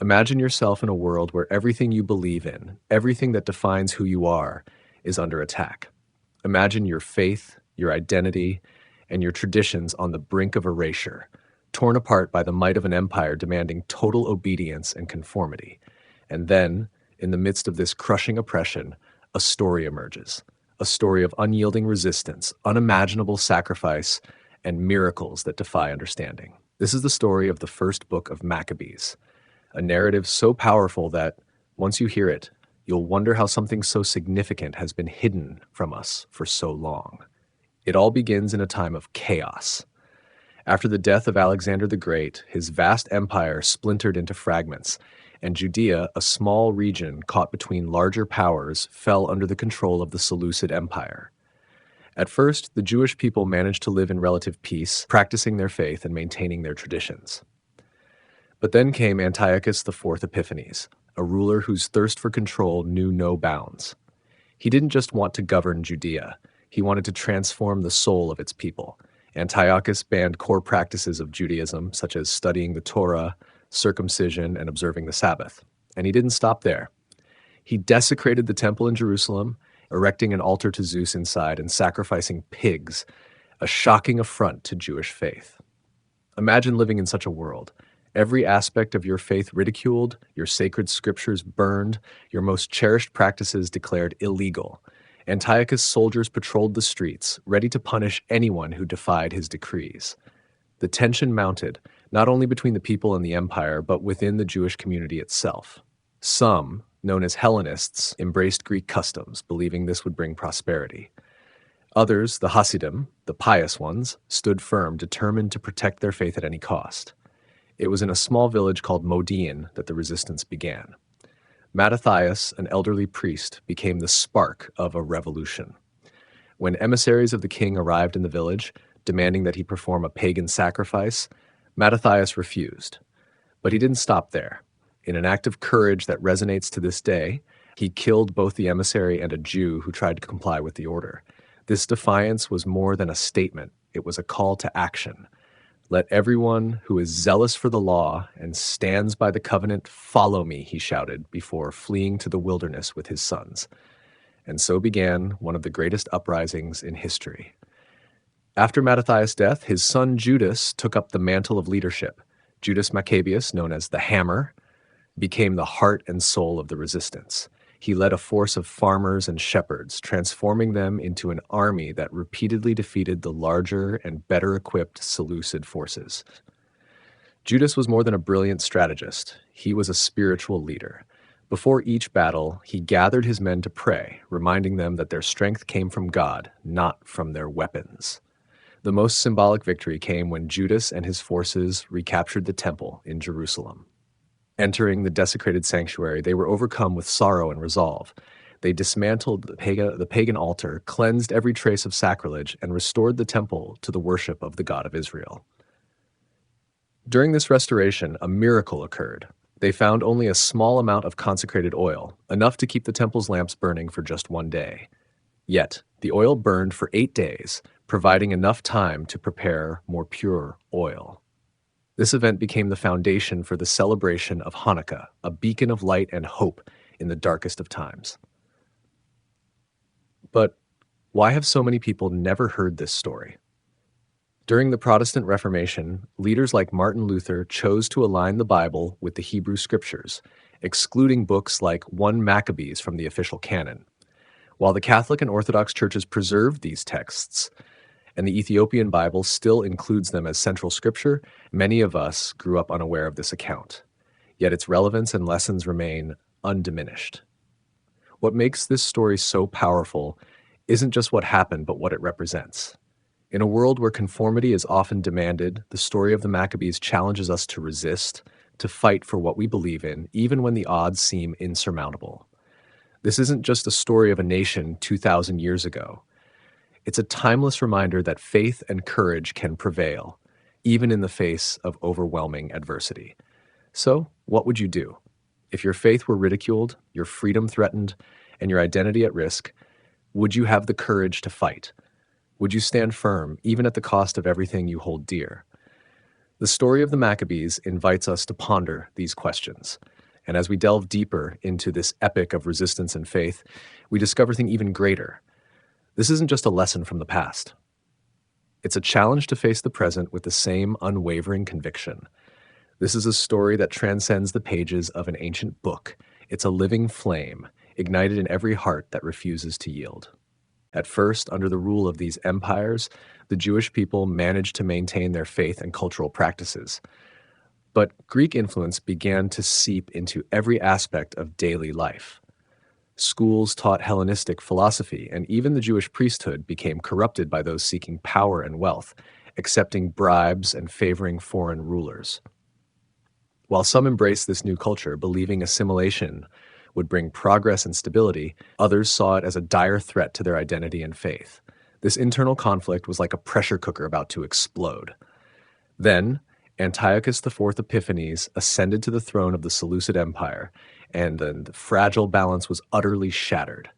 Imagine yourself in a world where everything you believe in, everything that defines who you are, is under attack. Imagine your faith, your identity, and your traditions on the brink of erasure, torn apart by the might of an empire demanding total obedience and conformity. And then, in the midst of this crushing oppression, a story emerges. A story of unyielding resistance, unimaginable sacrifice, and miracles that defy understanding. This is the story of the First Book of Maccabees, a narrative so powerful that, once you hear it, you'll wonder how something so significant has been hidden from us for so long. It all begins in a time of chaos. After the death of Alexander the Great, his vast empire splintered into fragments, and Judea, a small region caught between larger powers, fell under the control of the Seleucid Empire. At first, the Jewish people managed to live in relative peace, practicing their faith and maintaining their traditions. But then came Antiochus IV Epiphanes, a ruler whose thirst for control knew no bounds. He didn't just want to govern Judea, he wanted to transform the soul of its people. Antiochus banned core practices of Judaism, such as studying the Torah, circumcision, and observing the Sabbath. And he didn't stop there. He desecrated the temple in Jerusalem, erecting an altar to Zeus inside and sacrificing pigs, a shocking affront to Jewish faith. Imagine living in such a world. Every aspect of your faith ridiculed, your sacred scriptures burned, your most cherished practices declared illegal. Antiochus' soldiers patrolled the streets, ready to punish anyone who defied his decrees. The tension mounted, not only between the people and the empire, but within the Jewish community itself. Some, known as Hellenists, embraced Greek customs, believing this would bring prosperity. Others, the Hasidim, the pious ones, stood firm, determined to protect their faith at any cost. It was in a small village called Modiin that the resistance began. Mattathias, an elderly priest, became the spark of a revolution. When emissaries of the king arrived in the village, demanding that he perform a pagan sacrifice, Mattathias refused. But he didn't stop there. In an act of courage that resonates to this day, he killed both the emissary and a Jew who tried to comply with the order. This defiance was more than a statement. It was a call to action. Let everyone who is zealous for the law and stands by the covenant follow me, he shouted, before fleeing to the wilderness with his sons. And so began one of the greatest uprisings in history. After Mattathias' death, his son Judas took up the mantle of leadership. Judas Maccabeus, known as the Hammer, became the heart and soul of the resistance. He led a force of farmers and shepherds, transforming them into an army that repeatedly defeated the larger and better equipped Seleucid forces. Judas was more than a brilliant strategist. He was a spiritual leader. Before each battle, he gathered his men to pray, reminding them that their strength came from God, not from their weapons. The most symbolic victory came when Judas and his forces recaptured the temple in Jerusalem. Entering the desecrated sanctuary, they were overcome with sorrow and resolve. They dismantled the pagan altar, cleansed every trace of sacrilege, and restored the temple to the worship of the God of Israel. During this restoration, a miracle occurred. They found only a small amount of consecrated oil, enough to keep the temple's lamps burning for just one day. Yet, the oil burned for 8 days, providing enough time to prepare more pure oil. This event became the foundation for the celebration of Hanukkah, a beacon of light and hope in the darkest of times. But why have so many people never heard this story? During the Protestant Reformation, leaders like Martin Luther chose to align the Bible with the Hebrew Scriptures, excluding books like 1 Maccabees from the official canon. While the Catholic and Orthodox churches preserved these texts, and the Ethiopian Bible still includes them as central scripture, many of us grew up unaware of this account. Yet its relevance and lessons remain undiminished. What makes this story so powerful isn't just what happened, but what it represents. In a world where conformity is often demanded, the story of the Maccabees challenges us to resist, to fight for what we believe in, even when the odds seem insurmountable. This isn't just a story of a nation 2,000 years ago. It's a timeless reminder that faith and courage can prevail, even in the face of overwhelming adversity. So, what would you do? If your faith were ridiculed, your freedom threatened, and your identity at risk, would you have the courage to fight? Would you stand firm, even at the cost of everything you hold dear? The story of the Maccabees invites us to ponder these questions. And as we delve deeper into this epic of resistance and faith, we discover something even greater. This isn't just a lesson from the past. It's a challenge to face the present with the same unwavering conviction. This is a story that transcends the pages of an ancient book. It's a living flame, ignited in every heart that refuses to yield. At first, under the rule of these empires, the Jewish people managed to maintain their faith and cultural practices. But Greek influence began to seep into every aspect of daily life. Schools taught Hellenistic philosophy, and even the Jewish priesthood became corrupted by those seeking power and wealth, accepting bribes and favoring foreign rulers. While some embraced this new culture, believing assimilation would bring progress and stability, others saw it as a dire threat to their identity and faith. This internal conflict was like a pressure cooker about to explode. Then, Antiochus IV Epiphanes ascended to the throne of the Seleucid Empire, and the fragile balance was utterly shattered.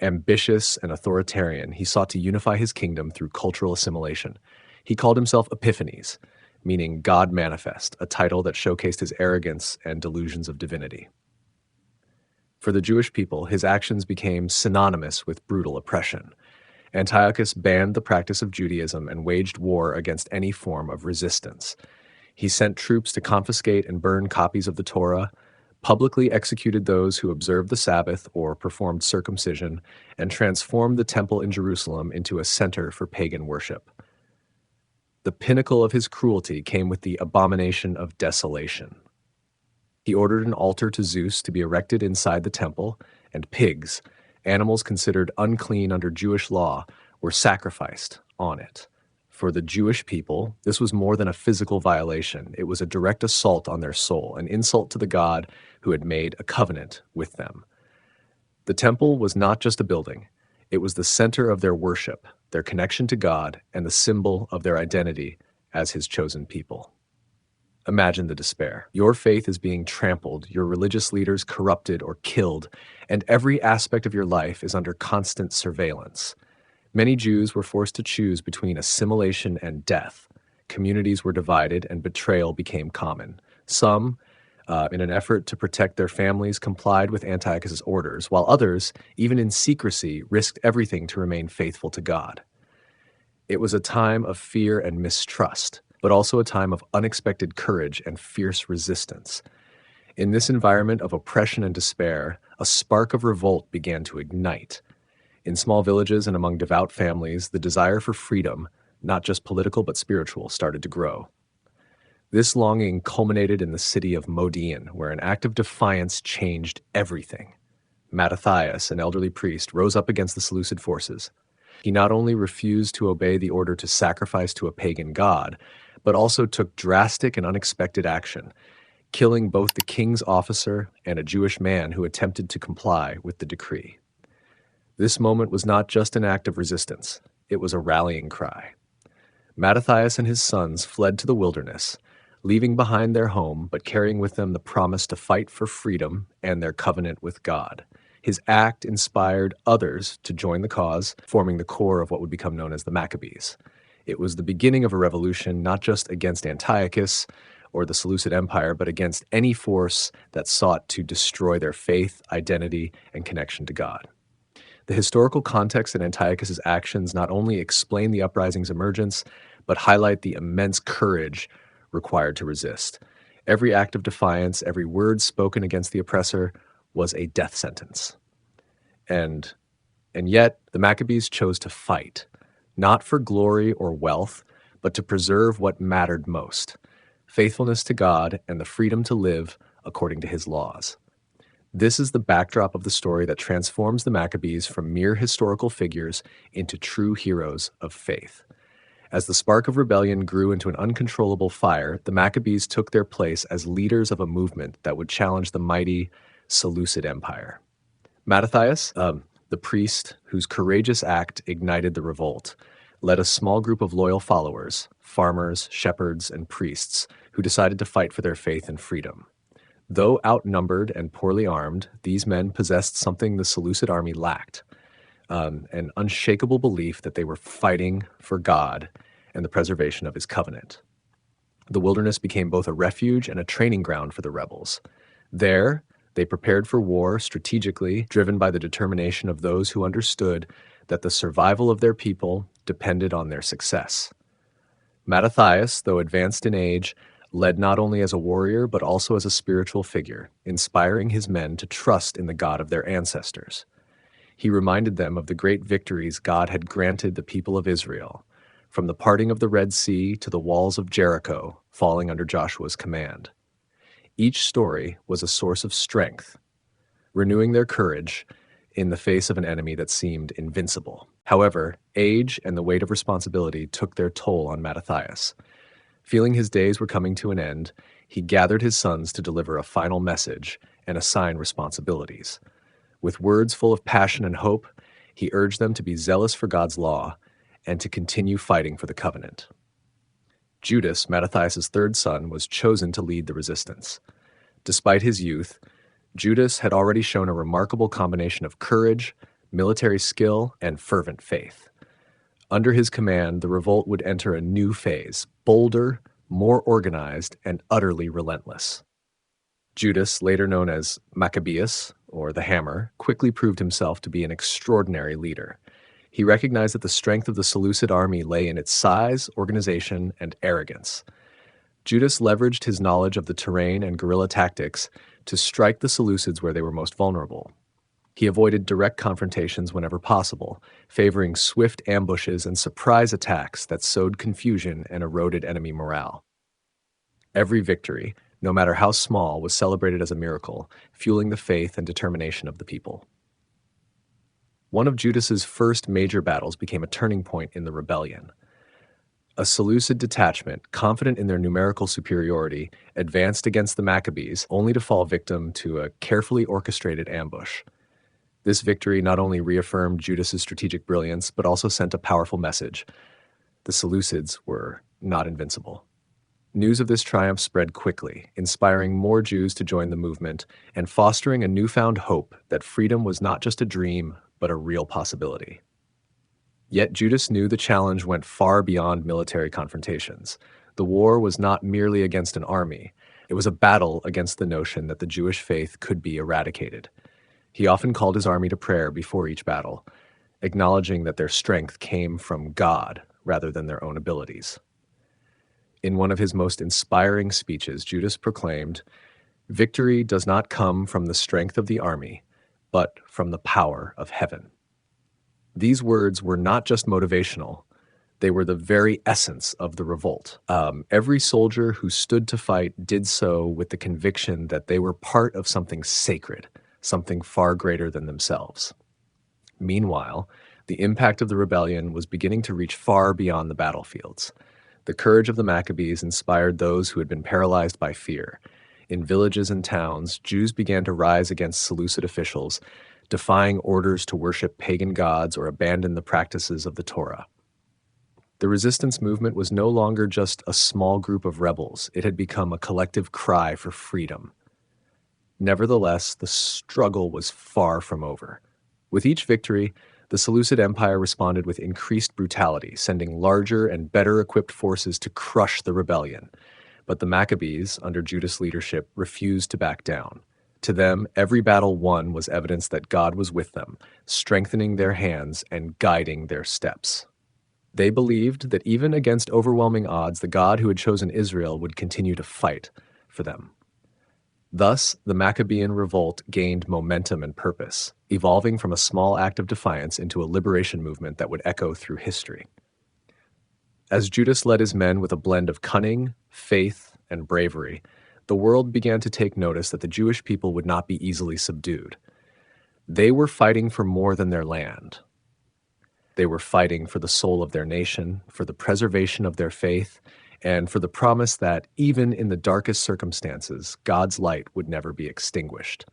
Ambitious and authoritarian, he sought to unify his kingdom through cultural assimilation. He called himself Epiphanes, meaning God manifest, a title that showcased his arrogance and delusions of divinity. For the Jewish people, his actions became synonymous with brutal oppression. Antiochus banned the practice of Judaism and waged war against any form of resistance. He sent troops to confiscate and burn copies of the Torah, publicly executed those who observed the Sabbath or performed circumcision, and transformed the temple in Jerusalem into a center for pagan worship. The pinnacle of his cruelty came with the abomination of desolation. He ordered an altar to Zeus to be erected inside the temple, and pigs, animals considered unclean under Jewish law, were sacrificed on it. For the Jewish people, this was more than a physical violation. It was a direct assault on their soul, an insult to the God who had made a covenant with them. The temple was not just a building. It was the center of their worship, their connection to God, and the symbol of their identity as his chosen people. Imagine the despair. Your faith is being trampled, your religious leaders corrupted or killed, and every aspect of your life is under constant surveillance. Many Jews were forced to choose between assimilation and death. Communities were divided and betrayal became common. Some, in an effort to protect their families, complied with Antiochus's orders, while others, even in secrecy, risked everything to remain faithful to God. It was a time of fear and mistrust, but also a time of unexpected courage and fierce resistance. In this environment of oppression and despair, a spark of revolt began to ignite. In small villages and among devout families, the desire for freedom, not just political but spiritual, started to grow. This longing culminated in the city of Modi'in, where an act of defiance changed everything. Mattathias, an elderly priest, rose up against the Seleucid forces. He not only refused to obey the order to sacrifice to a pagan god, but also took drastic and unexpected action, killing both the king's officer and a Jewish man who attempted to comply with the decree. This moment was not just an act of resistance, it was a rallying cry. Mattathias and his sons fled to the wilderness, leaving behind their home but carrying with them the promise to fight for freedom and their covenant with God. His act inspired others to join the cause, forming the core of what would become known as the Maccabees. It was the beginning of a revolution not just against Antiochus or the Seleucid Empire, but against any force that sought to destroy their faith, identity, and connection to God. The historical context in Antiochus's actions not only explain the uprising's emergence, but highlight the immense courage required to resist. Every act of defiance, every word spoken against the oppressor was a death sentence. And yet, the Maccabees chose to fight, not for glory or wealth, but to preserve what mattered most: faithfulness to God and the freedom to live according to his laws. This is the backdrop of the story that transforms the Maccabees from mere historical figures into true heroes of faith. As the spark of rebellion grew into an uncontrollable fire, the Maccabees took their place as leaders of a movement that would challenge the mighty Seleucid Empire. Mattathias, the priest whose courageous act ignited the revolt, led a small group of loyal followers, farmers, shepherds, and priests, who decided to fight for their faith and freedom. Though outnumbered and poorly armed, these men possessed something the Seleucid army lacked: an unshakable belief that they were fighting for God and the preservation of his covenant. The wilderness became both a refuge and a training ground for the rebels. There, They prepared for war strategically, driven by the determination of those who understood that the survival of their people depended on their success. Mattathias, though advanced in age, led not only as a warrior but also as a spiritual figure, inspiring his men to trust in the God of their ancestors. He reminded them of the great victories God had granted the people of Israel, from the parting of the Red Sea to the walls of Jericho falling under Joshua's command. Each story was a source of strength, renewing their courage in the face of an enemy that seemed invincible. However, age and the weight of responsibility took their toll on Mattathias. Feeling his days were coming to an end, he gathered his sons to deliver a final message and assign responsibilities. With words full of passion and hope, he urged them to be zealous for God's law and to continue fighting for the covenant. Judas, Mattathias' third son, was chosen to lead the resistance. Despite his youth, Judas had already shown a remarkable combination of courage, military skill, and fervent faith. Under his command, the revolt would enter a new phase, bolder, more organized, and utterly relentless. Judas, later known as Maccabeus, or the Hammer, quickly proved himself to be an extraordinary leader. He recognized that the strength of the Seleucid army lay in its size, organization, and arrogance. Judas leveraged his knowledge of the terrain and guerrilla tactics to strike the Seleucids where they were most vulnerable. He avoided direct confrontations whenever possible, favoring swift ambushes and surprise attacks that sowed confusion and eroded enemy morale. Every victory, no matter how small, was celebrated as a miracle, fueling the faith and determination of the people. One of Judas's first major battles became a turning point in the rebellion. A Seleucid detachment, confident in their numerical superiority, advanced against the Maccabees, only to fall victim to a carefully orchestrated ambush. This victory not only reaffirmed Judas's strategic brilliance, but also sent a powerful message. The Seleucids were not invincible. News of this triumph spread quickly, inspiring more Jews to join the movement and fostering a newfound hope that freedom was not just a dream, but a real possibility. Yet Judas knew the challenge went far beyond military confrontations. The war was not merely against an army. It was a battle against the notion that the Jewish faith could be eradicated. He often called his army to prayer before each battle, acknowledging that their strength came from God rather than their own abilities. In one of his most inspiring speeches, Judas proclaimed, "Victory does not come from the strength of the army, but from the power of heaven." These words were not just motivational, they were the very essence of the revolt. Every soldier who stood to fight did so with the conviction that they were part of something sacred, something far greater than themselves. Meanwhile, the impact of the rebellion was beginning to reach far beyond the battlefields. The courage of the Maccabees inspired those who had been paralyzed by fear. In villages and towns, Jews began to rise against Seleucid officials, defying orders to worship pagan gods or abandon the practices of the Torah. The resistance movement was no longer just a small group of rebels. It had become a collective cry for freedom. Nevertheless, the struggle was far from over. With each victory, the Seleucid Empire responded with increased brutality, sending larger and better equipped forces to crush the rebellion. But the Maccabees, under Judas' leadership, refused to back down. To them, every battle won was evidence that God was with them, strengthening their hands and guiding their steps. They believed that even against overwhelming odds, the God who had chosen Israel would continue to fight for them. Thus, the Maccabean revolt gained momentum and purpose, evolving from a small act of defiance into a liberation movement that would echo through history. As Judas led his men with a blend of cunning, faith, and bravery, the world began to take notice that the Jewish people would not be easily subdued. They were fighting for more than their land. They were fighting for the soul of their nation, for the preservation of their faith, and for the promise that, even in the darkest circumstances, God's light would never be extinguished.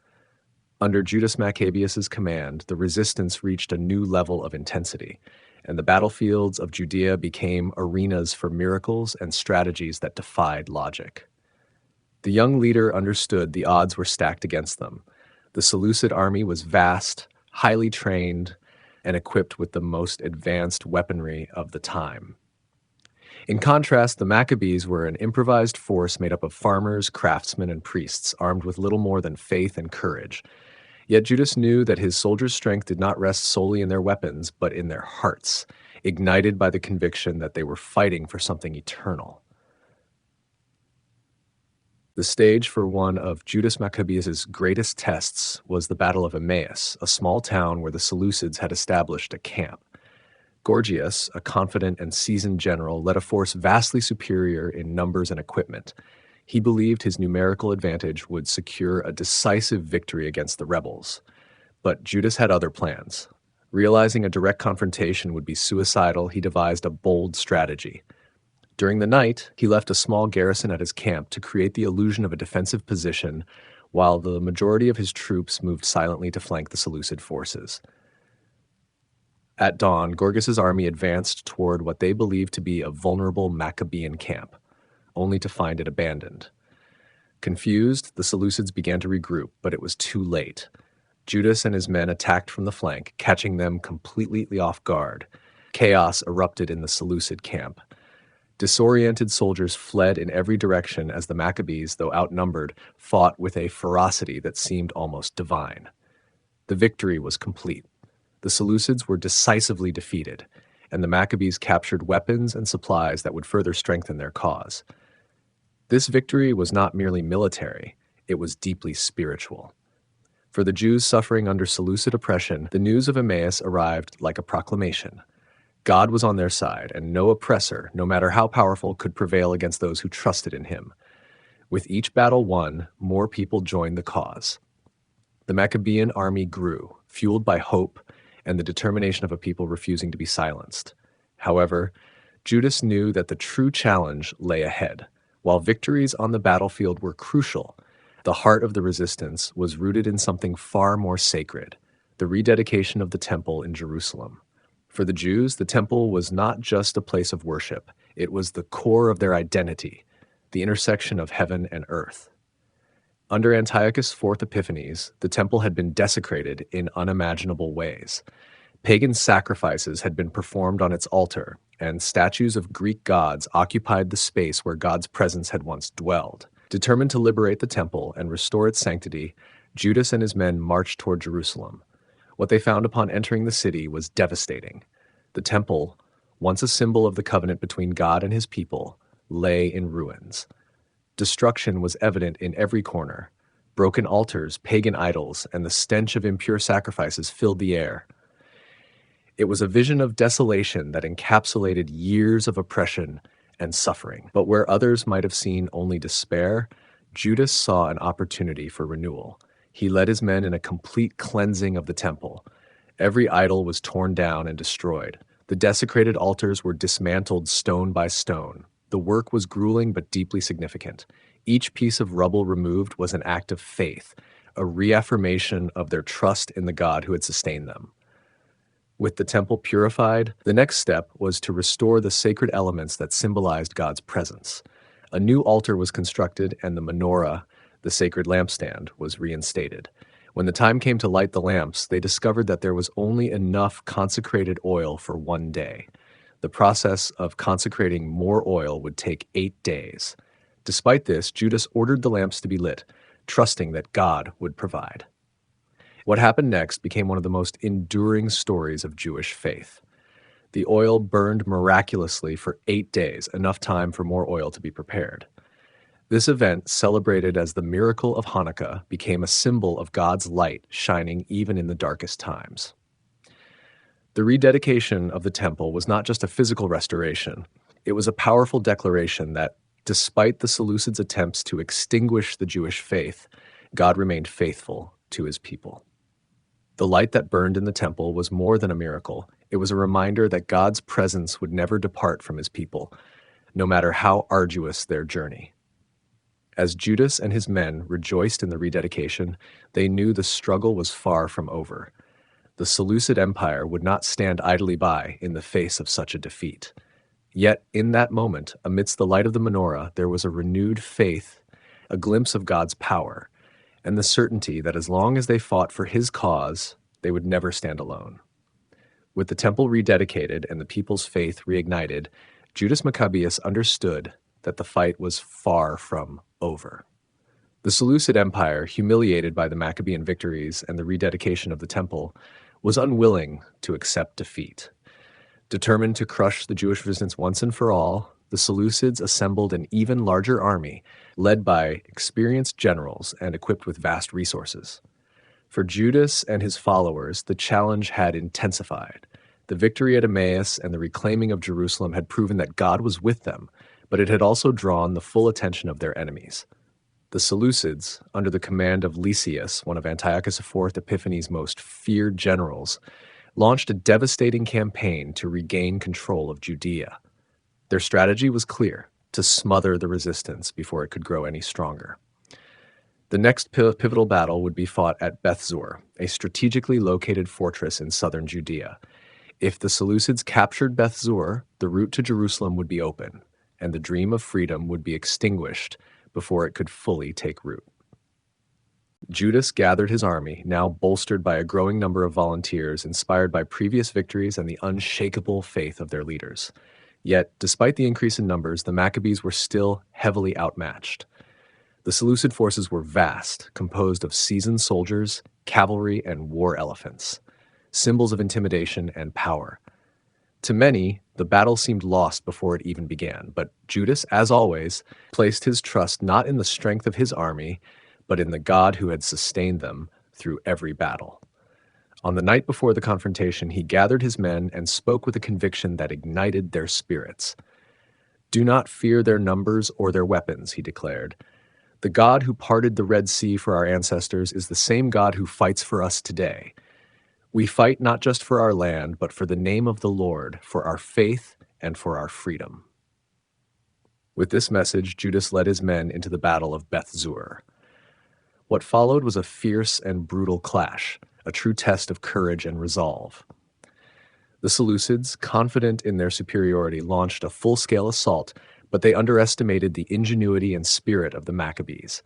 Under Judas Maccabeus' command, the resistance reached a new level of intensity, and the battlefields of Judea became arenas for miracles and strategies that defied logic. The young leader understood the odds were stacked against them. The Seleucid army was vast, highly trained, and equipped with the most advanced weaponry of the time. In contrast, the Maccabees were an improvised force made up of farmers, craftsmen, and priests, armed with little more than faith and courage. Yet Judas knew that his soldiers' strength did not rest solely in their weapons, but in their hearts, ignited by the conviction that they were fighting for something eternal. The stage for one of Judas Maccabeus' greatest tests was the Battle of Emmaus, a small town where the Seleucids had established a camp. Gorgias, a confident and seasoned general, led a force vastly superior in numbers and equipment. He believed his numerical advantage would secure a decisive victory against the rebels. But Judas had other plans. Realizing a direct confrontation would be suicidal, he devised a bold strategy. During the night, he left a small garrison at his camp to create the illusion of a defensive position, while the majority of his troops moved silently to flank the Seleucid forces. At dawn, Gorgias' army advanced toward what they believed to be a vulnerable Maccabean camp, only to find it abandoned. Confused, the Seleucids began to regroup, but it was too late. Judas and his men attacked from the flank, catching them completely off guard. Chaos erupted in the Seleucid camp. Disoriented soldiers fled in every direction as the Maccabees, though outnumbered, fought with a ferocity that seemed almost divine. The victory was complete. The Seleucids were decisively defeated, and the Maccabees captured weapons and supplies that would further strengthen their cause. This victory was not merely military, it was deeply spiritual. For the Jews suffering under Seleucid oppression, the news of Emmaus arrived like a proclamation. God was on their side, and no oppressor, no matter how powerful, could prevail against those who trusted in him. With each battle won, more people joined the cause. The Maccabean army grew, fueled by hope and the determination of a people refusing to be silenced. However, Judas knew that the true challenge lay ahead. While victories on the battlefield were crucial, the heart of the resistance was rooted in something far more sacred, the rededication of the temple in Jerusalem. For the Jews, the temple was not just a place of worship, it was the core of their identity, the intersection of heaven and earth. Under Antiochus' fourth Epiphanes, the temple had been desecrated in unimaginable ways. Pagan sacrifices had been performed on its altar, and statues of Greek gods occupied the space where God's presence had once dwelled. Determined to liberate the temple and restore its sanctity, Judas and his men marched toward Jerusalem. What they found upon entering the city was devastating. The temple, once a symbol of the covenant between God and his people, lay in ruins. Destruction was evident in every corner. Broken altars, pagan idols, and the stench of impure sacrifices filled the air. It was a vision of desolation that encapsulated years of oppression and suffering. But where others might have seen only despair, Judas saw an opportunity for renewal. He led his men in a complete cleansing of the temple. Every idol was torn down and destroyed. The desecrated altars were dismantled stone by stone. The work was grueling but deeply significant. Each piece of rubble removed was an act of faith, a reaffirmation of their trust in the God who had sustained them. With the temple purified, the next step was to restore the sacred elements that symbolized God's presence. A new altar was constructed, and the menorah, the sacred lampstand, was reinstated. When the time came to light the lamps, they discovered that there was only enough consecrated oil for one day. The process of consecrating more oil would take 8 days. Despite this, Judas ordered the lamps to be lit, trusting that God would provide. What happened next became one of the most enduring stories of Jewish faith. The oil burned miraculously for 8 days, enough time for more oil to be prepared. This event, celebrated as the miracle of Hanukkah, became a symbol of God's light shining even in the darkest times. The rededication of the temple was not just a physical restoration. It was a powerful declaration that, despite the Seleucids' attempts to extinguish the Jewish faith, God remained faithful to his people. The light that burned in the temple was more than a miracle. It was a reminder that God's presence would never depart from his people, no matter how arduous their journey. As Judas and his men rejoiced in the rededication, they knew the struggle was far from over. The Seleucid Empire would not stand idly by in the face of such a defeat. Yet, in that moment, amidst the light of the menorah, there was a renewed faith, a glimpse of God's power, and the certainty that as long as they fought for his cause, they would never stand alone. With the temple rededicated and the people's faith reignited, Judas Maccabeus understood that the fight was far from over. The Seleucid Empire, humiliated by the Maccabean victories and the rededication of the temple, was unwilling to accept defeat. Determined to crush the Jewish resistance once and for all, the Seleucids assembled an even larger army, led by experienced generals and equipped with vast resources. For Judas and his followers, the challenge had intensified. The victory at Emmaus and the reclaiming of Jerusalem had proven that God was with them, but it had also drawn the full attention of their enemies. The Seleucids, under the command of Lysias, one of Antiochus IV Epiphanes' most feared generals, launched a devastating campaign to regain control of Judea. Their strategy was clear: to smother the resistance before it could grow any stronger. The next pivotal battle would be fought at Bethzur, a strategically located fortress in southern Judea. If the Seleucids captured Bethzur, the route to Jerusalem would be open, and the dream of freedom would be extinguished before it could fully take root. Judas gathered his army, now bolstered by a growing number of volunteers inspired by previous victories and the unshakable faith of their leaders. Yet, despite the increase in numbers, the Maccabees were still heavily outmatched. The Seleucid forces were vast, composed of seasoned soldiers, cavalry, and war elephants, symbols of intimidation and power. To many, the battle seemed lost before it even began, but Judas, as always, placed his trust not in the strength of his army, but in the God who had sustained them through every battle. On the night before the confrontation, he gathered his men and spoke with a conviction that ignited their spirits. "Do not fear their numbers or their weapons," he declared. "The God who parted the Red Sea for our ancestors is the same God who fights for us today. We fight not just for our land, but for the name of the Lord, for our faith, and for our freedom." With this message, Judas led his men into the battle of Bethzur. What followed was a fierce and brutal clash, a true test of courage and resolve. The Seleucids, confident in their superiority, launched a full-scale assault, but they underestimated the ingenuity and spirit of the Maccabees.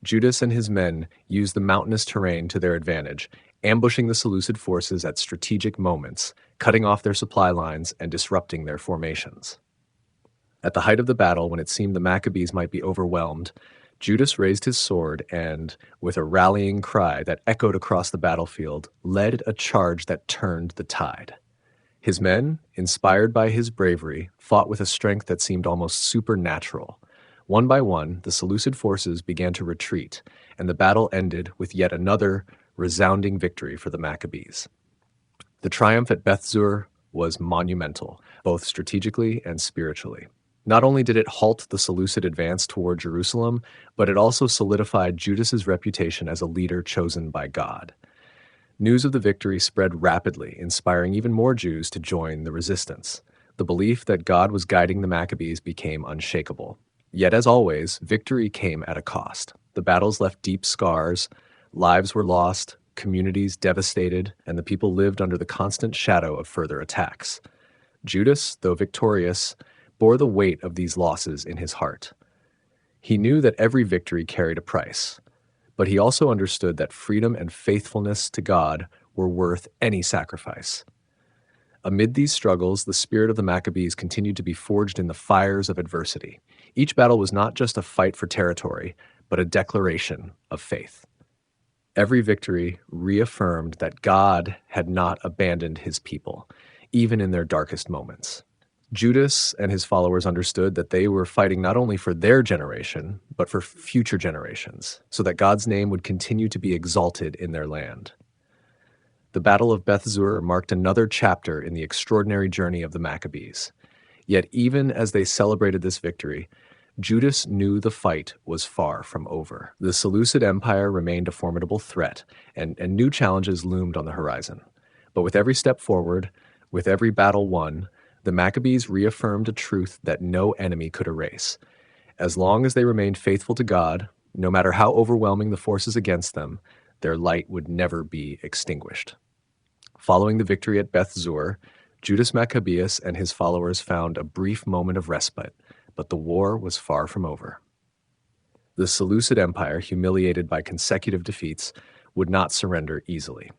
Judas and his men used the mountainous terrain to their advantage, ambushing the Seleucid forces at strategic moments, cutting off their supply lines and disrupting their formations. At the height of the battle, when it seemed the Maccabees might be overwhelmed, Judas raised his sword and, with a rallying cry that echoed across the battlefield, led a charge that turned the tide. His men, inspired by his bravery, fought with a strength that seemed almost supernatural. One by one, the Seleucid forces began to retreat, and the battle ended with yet another resounding victory for the Maccabees. The triumph at Bethzur was monumental, both strategically and spiritually. Not only did it halt the Seleucid advance toward Jerusalem, but it also solidified Judas's reputation as a leader chosen by God. News of the victory spread rapidly, inspiring even more Jews to join the resistance. The belief that God was guiding the Maccabees became unshakable. Yet, as always, victory came at a cost. The battles left deep scars, lives were lost, communities devastated, and the people lived under the constant shadow of further attacks. Judas, though victorious, bore the weight of these losses in his heart. He knew that every victory carried a price, but he also understood that freedom and faithfulness to God were worth any sacrifice. Amid these struggles, the spirit of the Maccabees continued to be forged in the fires of adversity. Each battle was not just a fight for territory, but a declaration of faith. Every victory reaffirmed that God had not abandoned his people, even in their darkest moments. Judas and his followers understood that they were fighting not only for their generation, but for future generations, so that God's name would continue to be exalted in their land. The Battle of Bethzur marked another chapter in the extraordinary journey of the Maccabees. Yet even as they celebrated this victory, Judas knew the fight was far from over. The Seleucid Empire remained a formidable threat, and new challenges loomed on the horizon. But with every step forward, with every battle won, the Maccabees reaffirmed a truth that no enemy could erase. As long as they remained faithful to God, no matter how overwhelming the forces against them, their light would never be extinguished. Following the victory at Bethzur, Judas Maccabeus and his followers found a brief moment of respite, but the war was far from over. The Seleucid Empire, humiliated by consecutive defeats, would not surrender easily.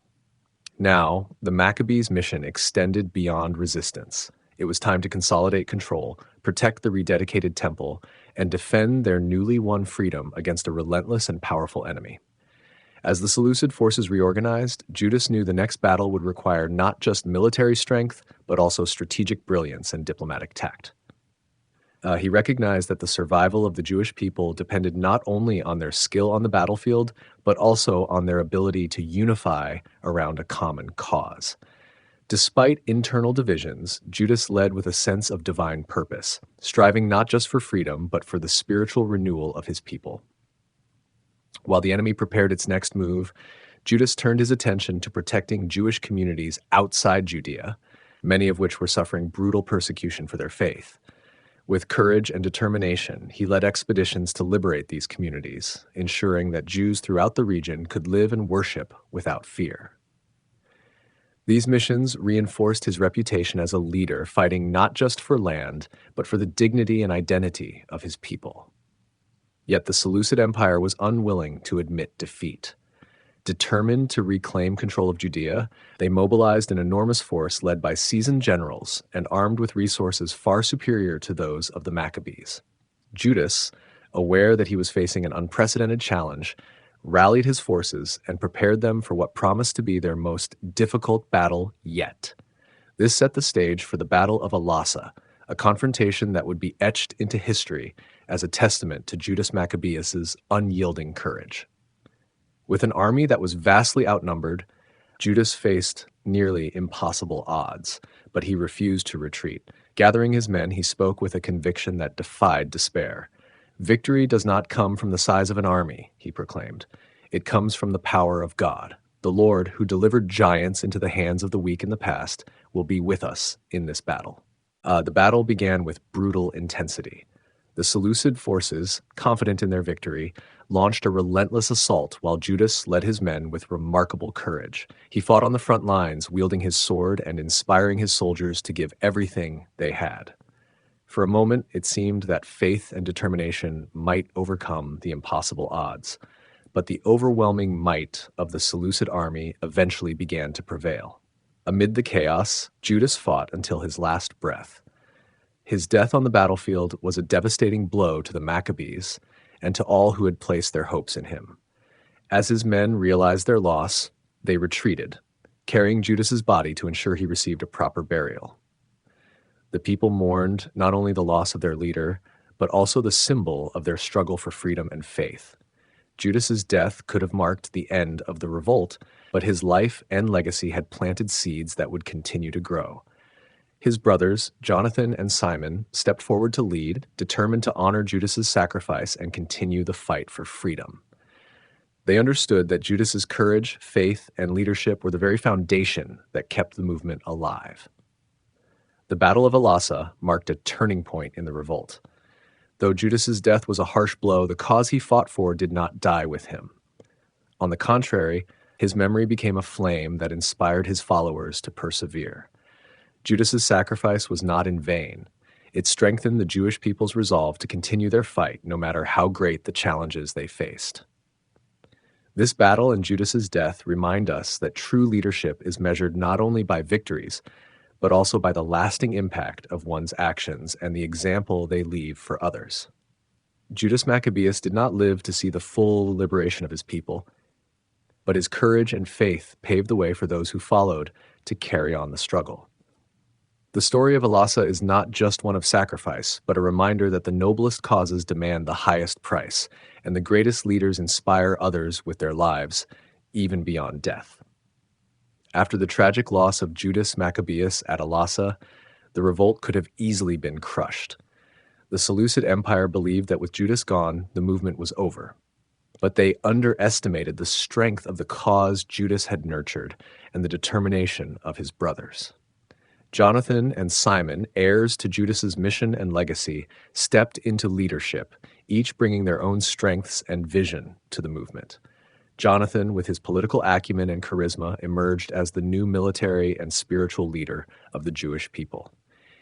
Now, the Maccabees' mission extended beyond resistance. It was time to consolidate control, protect the rededicated temple, and defend their newly won freedom against a relentless and powerful enemy. As the Seleucid forces reorganized, Judas knew the next battle would require not just military strength, but also strategic brilliance and diplomatic tact. He recognized that the survival of the Jewish people depended not only on their skill on the battlefield, but also on their ability to unify around a common cause. Despite internal divisions, Judas led with a sense of divine purpose, striving not just for freedom, but for the spiritual renewal of his people. While the enemy prepared its next move, Judas turned his attention to protecting Jewish communities outside Judea, many of which were suffering brutal persecution for their faith. With courage and determination, he led expeditions to liberate these communities, ensuring that Jews throughout the region could live and worship without fear. These missions reinforced his reputation as a leader, fighting not just for land, but for the dignity and identity of his people. Yet the Seleucid Empire was unwilling to admit defeat. Determined to reclaim control of Judea, they mobilized an enormous force led by seasoned generals and armed with resources far superior to those of the Maccabees. Judas, aware that he was facing an unprecedented challenge, rallied his forces and prepared them for what promised to be their most difficult battle yet. This set the stage for the Battle of Elasa, a confrontation that would be etched into history as a testament to Judas Maccabeus' unyielding courage. With an army that was vastly outnumbered, Judas faced nearly impossible odds, but he refused to retreat. Gathering his men, he spoke with a conviction that defied despair. "Victory does not come from the size of an army," he proclaimed. "It comes from the power of God. The Lord, who delivered giants into the hands of the weak in the past, will be with us in this battle." The battle began with brutal intensity. The Seleucid forces, confident in their victory, launched a relentless assault while Judas led his men with remarkable courage. He fought on the front lines, wielding his sword and inspiring his soldiers to give everything they had. For a moment, it seemed that faith and determination might overcome the impossible odds, but the overwhelming might of the Seleucid army eventually began to prevail. Amid the chaos, Judas fought until his last breath. His death on the battlefield was a devastating blow to the Maccabees and to all who had placed their hopes in him. As his men realized their loss, they retreated, carrying Judas's body to ensure he received a proper burial. The people mourned not only the loss of their leader, but also the symbol of their struggle for freedom and faith. Judas's death could have marked the end of the revolt, but his life and legacy had planted seeds that would continue to grow. His brothers, Jonathan and Simon, stepped forward to lead, determined to honor Judas's sacrifice and continue the fight for freedom. They understood that Judas's courage, faith, and leadership were the very foundation that kept the movement alive. The Battle of Elasa marked a turning point in the revolt. Though Judas's death was a harsh blow, the cause he fought for did not die with him. On the contrary, his memory became a flame that inspired his followers to persevere. Judas's sacrifice was not in vain. It strengthened the Jewish people's resolve to continue their fight, no matter how great the challenges they faced. This battle and Judas's death remind us that true leadership is measured not only by victories, but also by the lasting impact of one's actions and the example they leave for others. Judas Maccabeus did not live to see the full liberation of his people, but his courage and faith paved the way for those who followed to carry on the struggle. The story of Elasa is not just one of sacrifice, but a reminder that the noblest causes demand the highest price, and the greatest leaders inspire others with their lives, even beyond death. After the tragic loss of Judas Maccabeus at Elasa, the revolt could have easily been crushed. The Seleucid Empire believed that with Judas gone, the movement was over. But they underestimated the strength of the cause Judas had nurtured and the determination of his brothers. Jonathan and Simon, heirs to Judas's mission and legacy, stepped into leadership, each bringing their own strengths and vision to the movement. Jonathan, with his political acumen and charisma, emerged as the new military and spiritual leader of the Jewish people.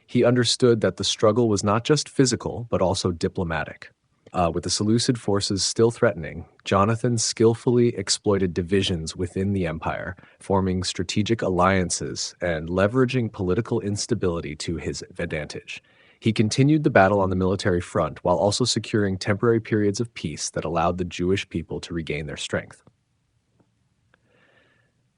He understood that the struggle was not just physical, but also diplomatic. With the Seleucid forces still threatening, Jonathan skillfully exploited divisions within the empire, forming strategic alliances and leveraging political instability to his advantage. He continued the battle on the military front while also securing temporary periods of peace that allowed the Jewish people to regain their strength.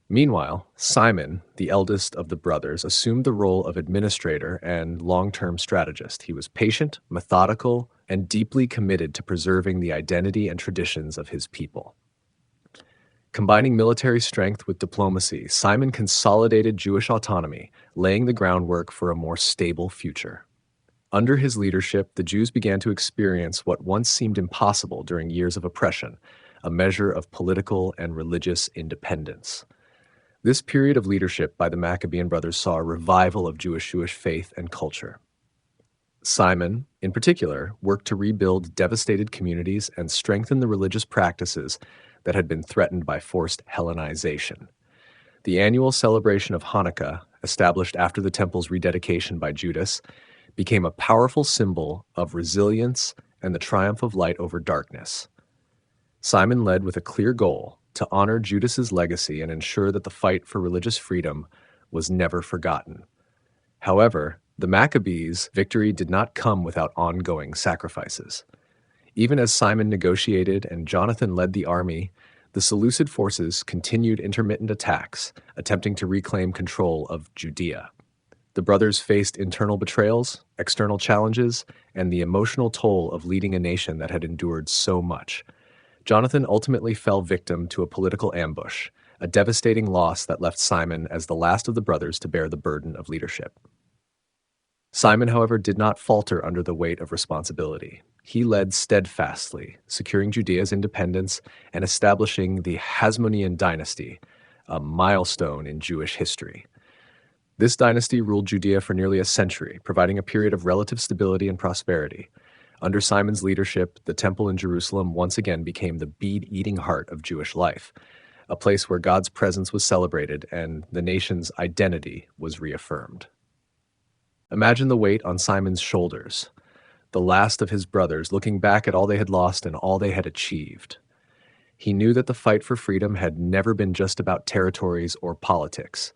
Meanwhile, Simon, the eldest of the brothers, assumed the role of administrator and long-term strategist. He was patient, methodical, and deeply committed to preserving the identity and traditions of his people. Combining military strength with diplomacy, Simon consolidated Jewish autonomy, laying the groundwork for a more stable future. Under his leadership, the Jews began to experience what once seemed impossible during years of oppression, a measure of political and religious independence. This period of leadership by the Maccabean brothers saw a revival of Jewish faith and culture. Simon, in particular, worked to rebuild devastated communities and strengthen the religious practices that had been threatened by forced Hellenization. The annual celebration of Hanukkah, established after the temple's rededication by Judas, became a powerful symbol of resilience and the triumph of light over darkness. Simon led with a clear goal: to honor Judas's legacy and ensure that the fight for religious freedom was never forgotten. However, the Maccabees' victory did not come without ongoing sacrifices. Even as Simon negotiated and Jonathan led the army, the Seleucid forces continued intermittent attacks, attempting to reclaim control of Judea. The brothers faced internal betrayals, external challenges, and the emotional toll of leading a nation that had endured so much. Jonathan ultimately fell victim to a political ambush, a devastating loss that left Simon as the last of the brothers to bear the burden of leadership. Simon, however, did not falter under the weight of responsibility. He led steadfastly, securing Judea's independence and establishing the Hasmonean dynasty, a milestone in Jewish history. This dynasty ruled Judea for nearly a century, providing a period of relative stability and prosperity. Under Simon's leadership, the temple in Jerusalem once again became the bead-eating heart of Jewish life, a place where God's presence was celebrated and the nation's identity was reaffirmed. Imagine the weight on Simon's shoulders, the last of his brothers looking back at all they had lost and all they had achieved. He knew that the fight for freedom had never been just about territories or politics.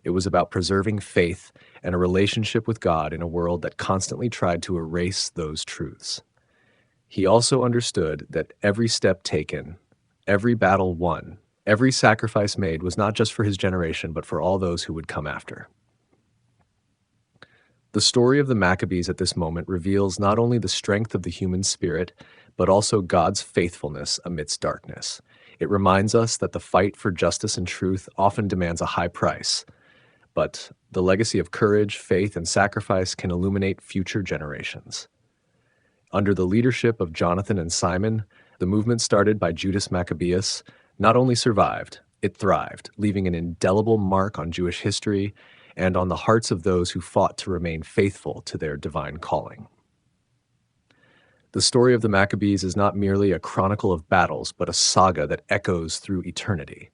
It was about preserving faith and a relationship with God in a world that constantly tried to erase those truths. He also understood that every step taken, every battle won, every sacrifice made was not just for his generation, but for all those who would come after. The story of the Maccabees at this moment reveals not only the strength of the human spirit, but also God's faithfulness amidst darkness. It reminds us that the fight for justice and truth often demands a high price, but the legacy of courage, faith, and sacrifice can illuminate future generations. Under the leadership of Jonathan and Simon, the movement started by Judas Maccabeus not only survived, it thrived, leaving an indelible mark on Jewish history and on the hearts of those who fought to remain faithful to their divine calling. The story of the Maccabees is not merely a chronicle of battles, but a saga that echoes through eternity.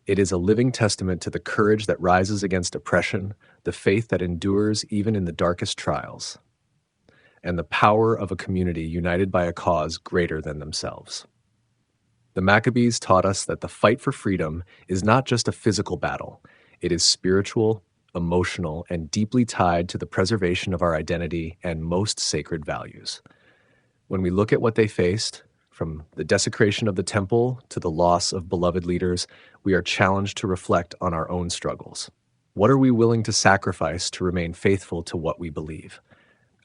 It is a living testament to the courage that rises against oppression, the faith that endures even in the darkest trials, and the power of a community united by a cause greater than themselves. The Maccabees taught us that the fight for freedom is not just a physical battle. It is spiritual, emotional, and deeply tied to the preservation of our identity and most sacred values. When we look at what they faced, from the desecration of the temple to the loss of beloved leaders, we are challenged to reflect on our own struggles. What are we willing to sacrifice to remain faithful to what we believe?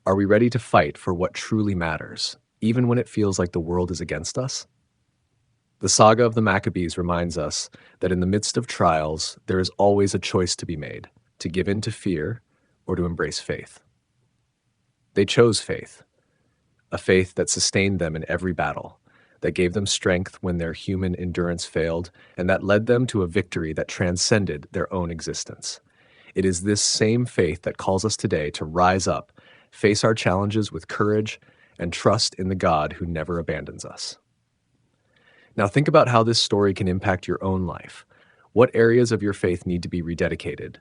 Are we ready to fight for what truly matters, even when it feels like the world is against us? The saga of the Maccabees reminds us that in the midst of trials, there is always a choice to be made, to give in to fear or to embrace faith. They chose faith, a faith that sustained them in every battle, that gave them strength when their human endurance failed, and that led them to a victory that transcended their own existence. It is this same faith that calls us today to rise up, face our challenges with courage, and trust in the God who never abandons us. Now think about how this story can impact your own life. What areas of your faith need to be rededicated,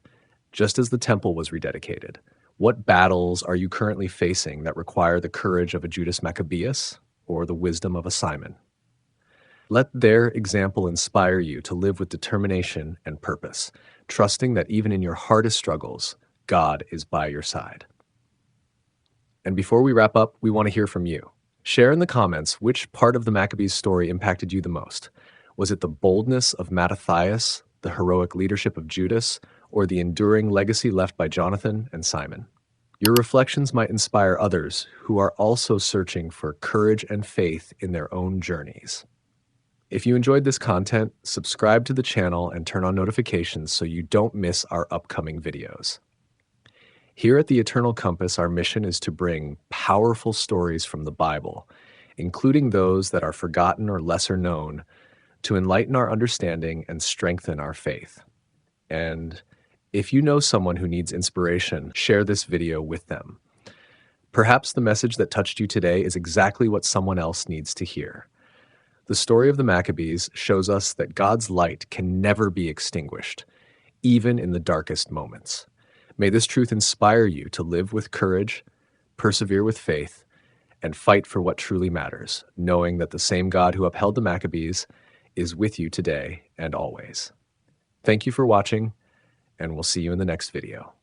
just as the temple was rededicated? What battles are you currently facing that require the courage of a Judas Maccabeus? or the wisdom of a Simon. Let their example inspire you to live with determination and purpose, trusting that even in your hardest struggles, God is by your side. And before we wrap up, we want to hear from you. Share in the comments which part of the Maccabees story impacted you the most. Was it the boldness of Mattathias, the heroic leadership of Judas, or the enduring legacy left by Jonathan and Simon? Your reflections might inspire others who are also searching for courage and faith in their own journeys. If you enjoyed this content, subscribe to the channel and turn on notifications so you don't miss our upcoming videos. Here at the Eternal Compass, our mission is to bring powerful stories from the Bible, including those that are forgotten or lesser known, to enlighten our understanding and strengthen our faith. And if you know someone who needs inspiration, share this video with them. Perhaps the message that touched you today is exactly what someone else needs to hear. The story of the Maccabees shows us that God's light can never be extinguished, even in the darkest moments. May this truth inspire you to live with courage, persevere with faith, and fight for what truly matters, knowing that the same God who upheld the Maccabees is with you today and always. Thank you for watching, and we'll see you in the next video.